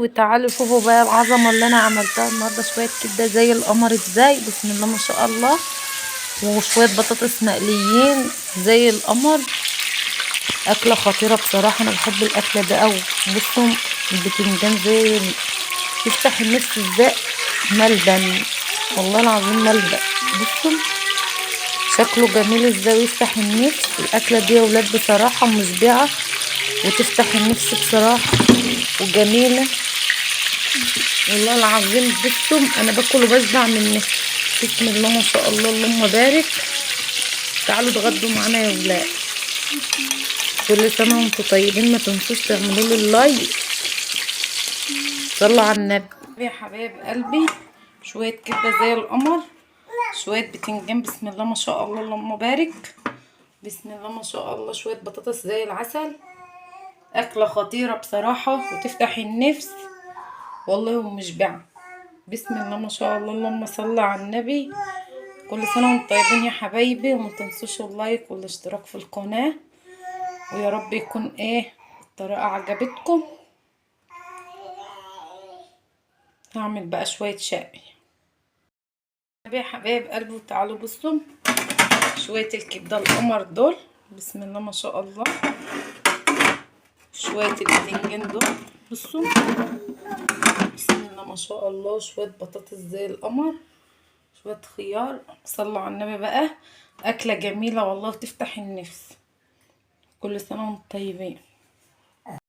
وتعالوا شوفوا بقى العظمه اللي انا عملتها النهارده. شويه كبده زي القمر ازاي، بسم الله ما شاء الله، وشويه بطاطس مقليين زي القمر. اكله خطيره بصراحه، انا بحب الاكله ده قوي. بصوا البتنجان زي يفتح النفس ازاي، ملبن والله العظيم ملبن. بصوا شكله جميل ازاي يفتح النفس. الاكله دي يا ولاد بصراحه مشبعه وتفتح النفس بصراحه وجميله والله العظيم. بصوا انا باكل وبشبع منها، بسم الله ما شاء الله اللهم بارك. تعالوا اتغدوا معانا يا ولاد. كل سنه وانتم طيبين، ما تنسوش تعملوا لي اللايك. صلوا على النبي يا حبايب قلبي. شويه كبده زي القمر، شويه بتنجان بسم الله ما شاء الله اللهم بارك، بسم الله ما شاء الله، شويه بطاطس زي العسل. اكله خطيره بصراحه وتفتح النفس والله ومشبعه. بسم الله ما شاء الله اللهم صل على النبي. كل سنه وانتم طيبين يا حبايبي، وما تنسوش اللايك والاشتراك في القناه. ويا رب يكون الطريقه عجبتكم. هعمل بقى شويه شاي يا حبايب قلبي. وتعالوا بصوا شويه الكبده القمر دول، بسم الله ما شاء الله، شويه البتنجان دول بصوا بسم الله ما شاء الله، شويه بطاطس زي القمر، شويه خيار. صلوا على النبي بقى. اكله جميله والله وتفتح النفس. كل سنه وانتم طيبين.